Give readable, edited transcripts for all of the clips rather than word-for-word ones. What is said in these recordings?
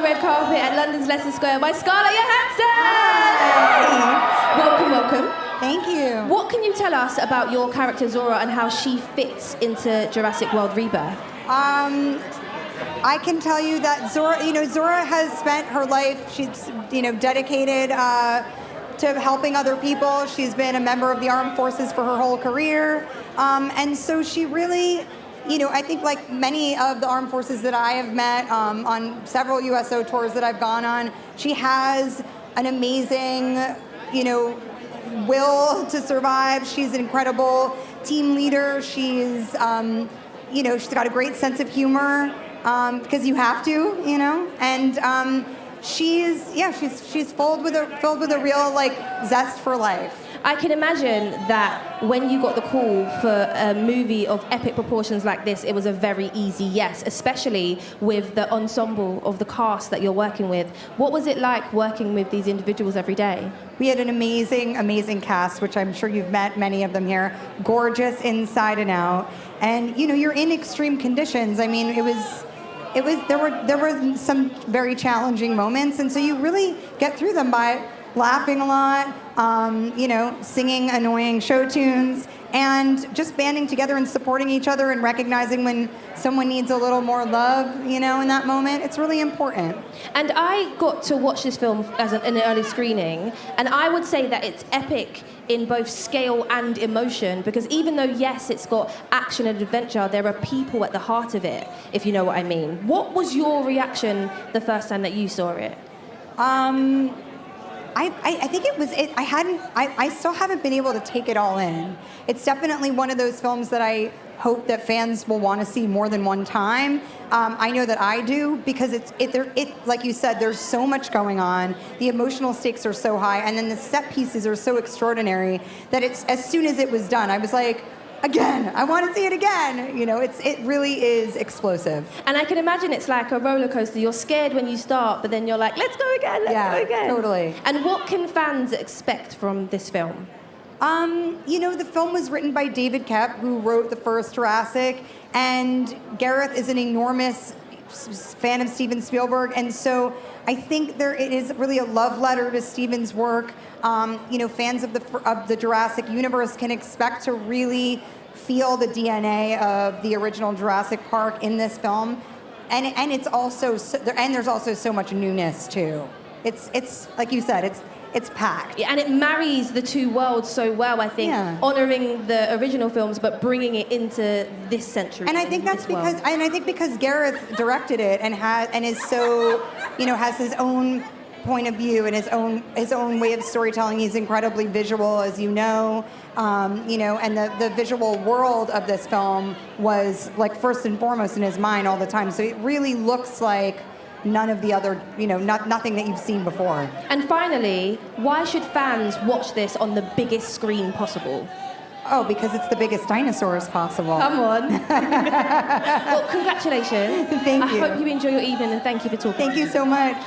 the red carpet at London's Leicester Square by Scarlett Johansson! Hi. Welcome. Thank you. What can you tell us about your character Zora and how she fits into Jurassic World Rebirth? I can tell you that Zora has spent her life, she's, dedicated to helping other people. She's been a member of the armed forces for her whole career. And so she really, I think like many of the armed forces that I have met on several USO tours that I've gone on, she has an amazing, will to survive. She's an incredible team leader. She's, she's got a great sense of humor because you have to, and she's filled with a real zest for life. I can imagine that when you got the call for a movie of epic proportions like this, it was a very easy yes, especially with the ensemble of the cast that you're working with. What was it like working with these individuals every day? We had an amazing, amazing cast, which I'm sure you've met many of them here. Gorgeous inside and out. And, you're in extreme conditions. I mean, there were some very challenging moments, and so you really get through them by laughing a lot, singing annoying show tunes, and just banding together and supporting each other and recognizing when someone needs a little more love, in that moment. It's really important. And I got to watch this film in an early screening, and I would say that it's epic in both scale and emotion, because even though, yes, it's got action and adventure, there are people at the heart of it, if you know what I mean. What was your reaction the first time that you saw it? I think it was. I still haven't been able to take it all in. It's definitely one of those films that I hope that fans will want to see more than one time. I know that I do, because it like you said, there's so much going on. The emotional stakes are so high, and then the set pieces are so extraordinary that as soon as it was done, I was like, again, I want to see it again. It really is explosive. And I can imagine it's like a roller coaster. You're scared when you start, but then you're like, let's go again, let's go again. Totally. And what can fans expect from this film? The film was written by David Koepp, who wrote the first Jurassic, and Gareth is an enormous fan of Steven Spielberg, and so I think it is really a love letter to Steven's work. Fans of the Jurassic universe can expect to really feel the DNA of the original Jurassic Park in this film, and it's also there's also so much newness too. It's like you said, it's packed. Yeah, and it marries the two worlds so well, I think, honoring the original films but bringing it into this century. And I think because Gareth directed it and is so, has his own point of view and his own way of storytelling. He's incredibly visual, as you know, and the visual world of this film was first and foremost in his mind all the time. So it really looks like none of the other, nothing that you've seen before. And finally, why should fans watch this on the biggest screen possible? Oh, because it's the biggest dinosaurs possible. Come on. Well, congratulations. Thank you. I hope you enjoy your evening, and thank you for talking. Thank you so much.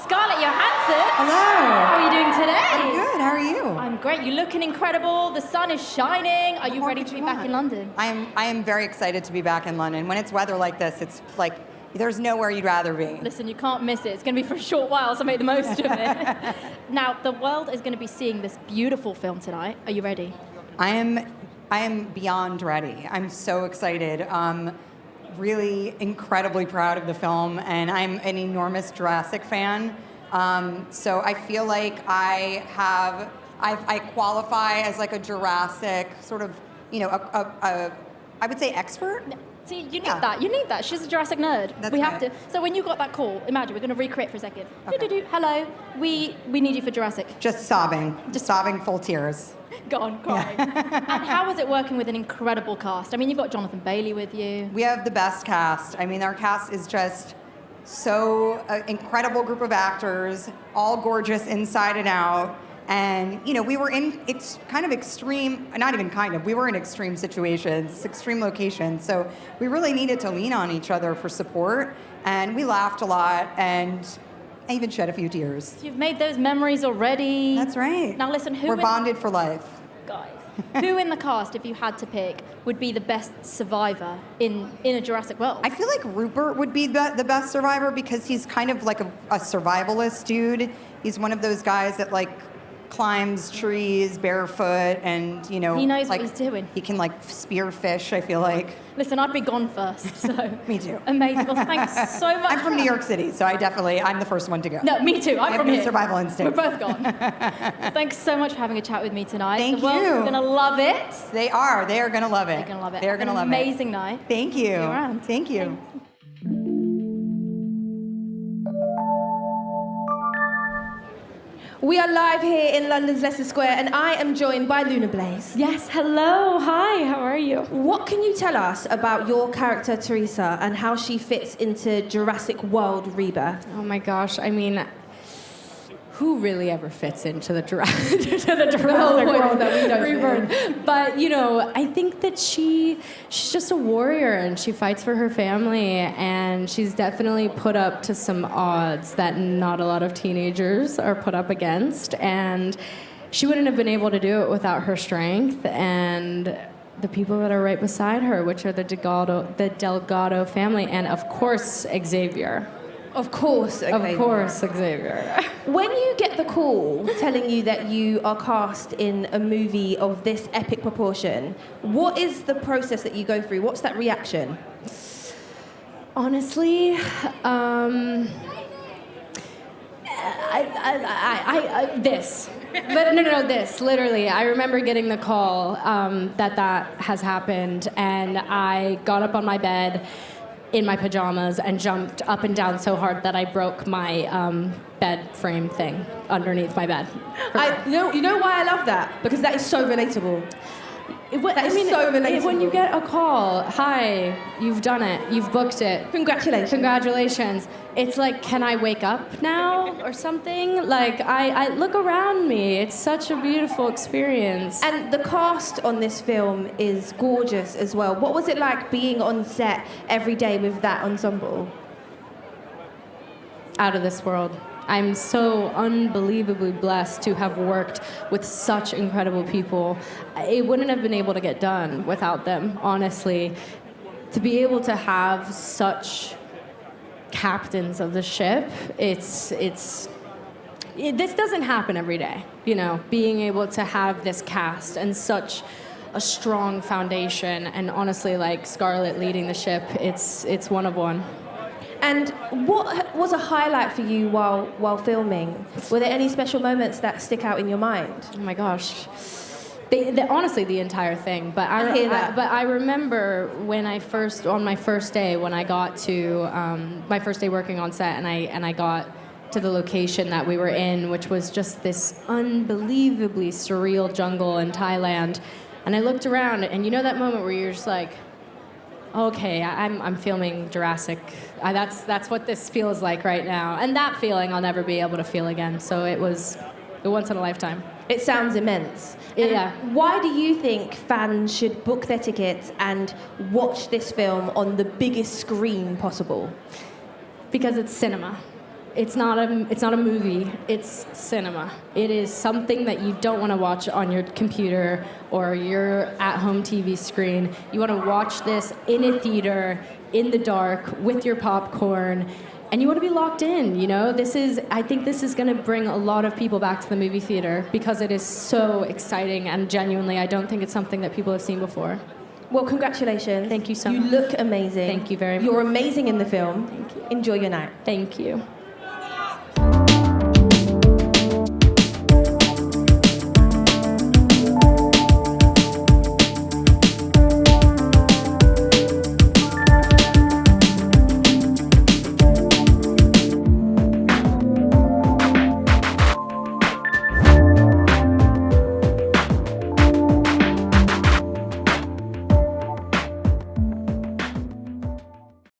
Scarlett Johansson. Hello. How are you doing today? I'm good. How are you? I'm great. You're looking incredible. The sun is shining. Are you ready to be back in London? I am very excited to be back in London. When it's weather like this, it's like there's nowhere you'd rather be. Listen, you can't miss it. It's going to be for a short while, so make the most of it. Now, the world is going to be seeing this beautiful film tonight. Are you ready? I am beyond ready. I'm so excited. Really incredibly proud of the film, and I'm an enormous Jurassic fan. So I feel like I qualify as like a Jurassic sort of, I would say expert. See, you need that. You need that. She's a Jurassic nerd. That's we have right. to. So when you got that call, imagine we're going to recreate for a second. Okay. Do-do-do. Hello, we need you for Jurassic. Just sobbing full tears. Go on, crying. And how was it working with an incredible cast? I mean, you've got Jonathan Bailey with you. We have the best cast. I mean, our cast is just so incredible group of actors, all gorgeous inside and out. And, you know, we were in kind of extreme, not even kind of, we were in extreme situations, extreme locations. So we really needed to lean on each other for support. And we laughed a lot, and I even shed a few tears. You've made those memories already. That's right. Now listen, We're bonded for life. Guys, who in the cast, if you had to pick, would be the best survivor in a Jurassic World? I feel like Rupert would be the best survivor because he's kind of like a survivalist dude. He's one of those guys that like climbs trees barefoot, and you know, he knows like, what he's doing. He can like spear fish, I feel like. Listen, I'd be gone first, so. Me too. Amazing. Well, thanks so much. I'm from New York City, so I'm the first one to go. No, me too. I'm I from have here. no survival instinct. We're both gone. Thanks so much for having a chat with me tonight. Thank the world you. is gonna love it. They are gonna love it. They're gonna love it. They're gonna love it. Amazing night. Thank you. See you around. Thank you. We are live here in London's Leicester Square, and I am joined by Luna Blaise. Yes, hello, hi, how are you? What can you tell us about your character, Teresa, and how she fits into Jurassic World Rebirth? Oh my gosh, I mean, who really ever fits into the Jurassic World that we don't Rebirth? But, you know, I think that she's just a warrior, and she fights for her family, and she's definitely put up to some odds that not a lot of teenagers are put up against, and she wouldn't have been able to do it without her strength and the people that are right beside her, which are the Delgado family, and of course, Xavier. Of course, Xavier. Of course, Xavier. When you get the call telling you that you are cast in a movie of this epic proportion, what is the process that you go through? What's that reaction? Honestly, this. But no, this, literally. I remember getting the call that has happened, and I got up on my bed in my pajamas and jumped up and down so hard that I broke my bed frame thing underneath my bed. You know why I love that? Because that is so relatable. That is so relatable. When you get a call, hi, you've done it, you've booked it. Congratulations. It's like, can I wake up now or something? Like, I look around me. It's such a beautiful experience. And the cast on this film is gorgeous as well. What was it like being on set every day with that ensemble? Out of this world. I'm so unbelievably blessed to have worked with such incredible people. It wouldn't have been able to get done without them, honestly. To be able to have such captains of the ship, this doesn't happen every day, you know, being able to have this cast and such a strong foundation, and honestly, like Scarlett leading the ship, it's one of one. And what was a highlight for you while filming? Were there any special moments that stick out in your mind? Oh my gosh. Honestly, the entire thing. But I hear that. But I remember when on my first day, when I got to my first day working on set, and I got to the location that we were in, which was just this unbelievably surreal jungle in Thailand. And I looked around, and you know that moment where you're just like, okay, I'm filming Jurassic. That's what this feels like right now. And that feeling I'll never be able to feel again. So it was a once in a lifetime. It sounds immense. Yeah. And why do you think fans should book their tickets and watch this film on the biggest screen possible? Because it's cinema. It's not a movie, it's cinema. It is something that you don't want to watch on your computer or your at-home TV screen. You want to watch this in a theater, in the dark, with your popcorn, and you want to be locked in, you know? I think this is going to bring a lot of people back to the movie theater because it is so exciting, and genuinely, I don't think it's something that people have seen before. Well, congratulations. Thank you so much. You look amazing. Thank you very much. You're amazing in the film. Thank you. Enjoy your night. Thank you.